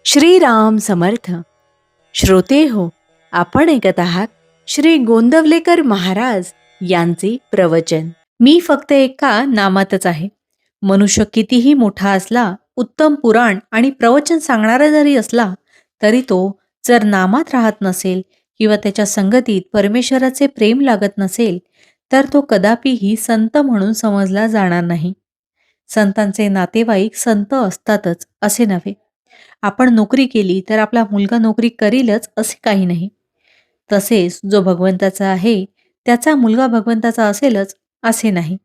श्रीराम समर्थ. श्रोते हो, आपण ऐकत आहात श्री गोंदवलेकर महाराज यांचे प्रवचन. मी फक्त एका नामातच आहे. मनुष्य कितीही मोठा असला, उत्तम पुराण आणि प्रवचन सांगणारा जरी असला, तरी तो जर नामात राहत नसेल किंवा त्याच्या संगतीत परमेश्वराचे प्रेम लागत नसेल, तर तो कदापिही संत म्हणून समजला जाणार नाही. संतांचे नातेवाईक संत असतातच असे नव्हे. आपण नोकरी केली तर आपला मुलगा नोकरी करीलच असे काही नाही. तसेच जो भगवंताचा आहे त्याचा मुलगा भगवंताचा असेलच असे नाही.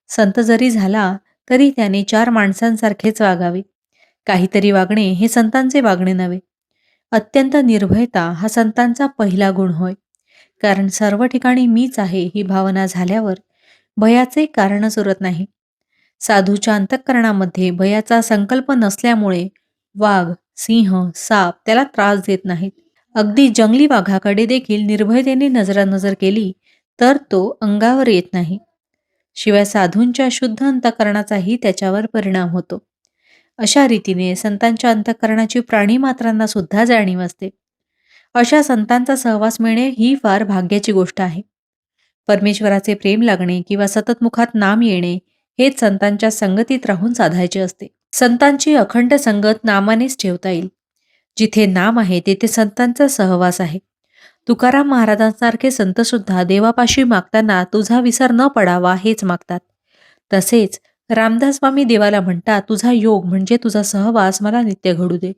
संत जरी झाला तरी त्याने चार माणसांसारखेच वागावे. काहीतरी वागणे हे संतांचे वागणे नव्हे. अत्यंत निर्भयता हा संतांचा पहिला गुण होय. कारण सर्व ठिकाणी मीच आहे ही भावना झाल्यावर भयाचे कारणच उरत नाही. साधूच्या अंतःकरणामध्ये भयाचा संकल्प नसल्यामुळे वाघ, सिंह, साप त्याला त्रास देत नाहीत. अगदी जंगली वाघाकडे देखील निर्भयतेने नजरानजर केली तर तो अंगावर येत नाही. शिवाय साधूंच्या शुद्ध अंतःकरणाचाही त्याच्यावर परिणाम होतो. अशा रीतीने संतांच्या अंतःकरणाची प्राणीमात्रांना सुद्धा जाणीव असते. अशा संतांचा सहवास मिळणे ही फार भाग्याची गोष्ट आहे. परमेश्वराचे प्रेम लागणे किंवा सतत मुखात नाम येणे हेच संतांच्या संगतीत राहून साधायचे असते. संतांची अखंड संगत नामानेच ठेवता येईल. जिथे नाम आहे तेथे संतांचा सहवास आहे. तुकाराम महाराजांसारखे संत सुद्धा देवापाशी मागताना तुझा विसर न पडावा हेच मागतात. तसेच रामदास स्वामी देवाला म्हणतात, तुझा योग म्हणजे तुझा सहवास मला नित्य घडू दे.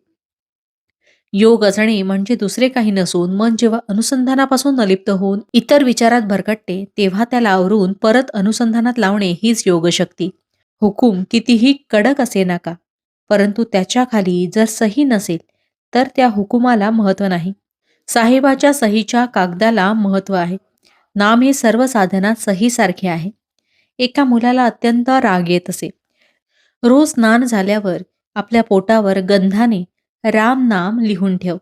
योग असणे म्हणजे दुसरे काही नसून मन जेव्हा अनुसंधानापासून अलिप्त होऊन इतर विचारात भरकटते तेव्हा त्याला आवरून परत अनुसंधानात लावणे हीच योगशक्ती. हुकूम कितीही कडक असे नका, परंतु त्याच्या खाली जर सही नसेल तर त्या हुकुमाला महत्व नाही. साहेबाच्या सहीच्या कागदाला महत्व आहे. नाम हे सर्व साधनात सहीसारखे आहे. एका मुलाला अत्यंत राग येत असे. रोज स्नान झाल्यावर आपल्या पोटावर गंधाने राम नाम लिहून ठेव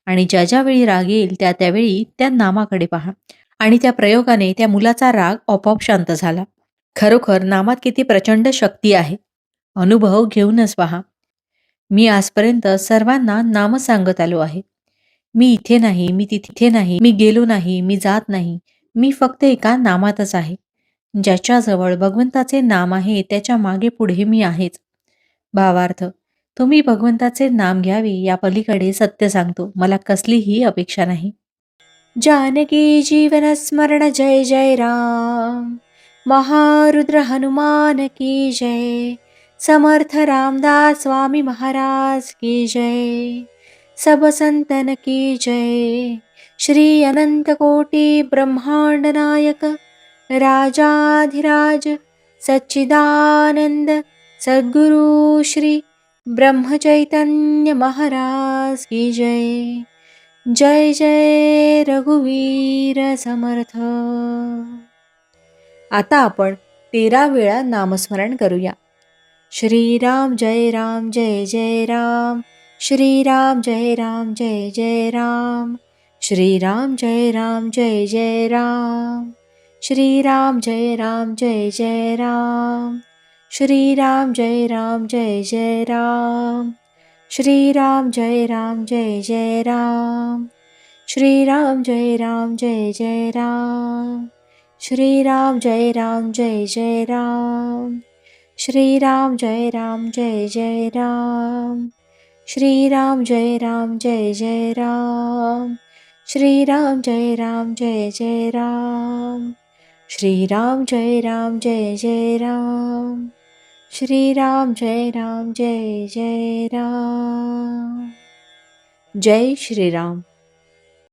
आणि ज्या ज्यावेळी राग येईल त्या त्यावेळी त्या नामाकडे पहा. आणि त्या प्रयोगाने त्या मुलाचा राग आपोआप शांत झाला. खरोखर नामात किती प्रचंड शक्ती आहे. अनुभव घेऊनच पहा. मी आजपर्यंत सर्वांना नाम सांगत आलो आहे. मी इथे नाही, मी तिथे नाही, मी गेलो नाही, मी जात नाही. मी फक्त एका नामातच आहे. ज्याच्याजवळ भगवंताचे नाम आहे त्याच्या मागे पुढे मी आहेच. भावार्थ, तुम्ही भगवंताचे नाम घ्यावे या पलीकडे सत्य सांगतो, मला कसलीही अपेक्षा नाही. जानकी जीवन स्मरण जय जय राम. महारुद्र हनुमान की जय. समर्थ रामदास स्वामी महाराज की जय. सब संतन की जय. श्री अनंत कोटि ब्रह्मांड नायक राजाधिराज सच्चिदानंद सद्गुरु श्री ब्रह्मचैतन्य महाराज की जय. जय जय रघुवीर समर्थ. आता आपण 13 वेळा नामस्मरण करूया. श्रीराम जय राम जय जय राम. श्रीराम जय राम जय जय राम. श्रीराम जय राम जय जय राम. श्रीराम जय राम जय जय राम. श्रीराम जय राम जय जय राम. श्रीराम जय राम जय जय राम. श्रीराम जय राम जय जय राम. श्रीराम जय राम जय जय राम. श्रीराम जय राम जय जय राम. श्रीराम जय राम जय जय राम. श्रीराम जय राम जय जय राम. श्रीराम जय राम जय जय राम. श्रीराम जय राम जय जय राम. जय श्रीराम.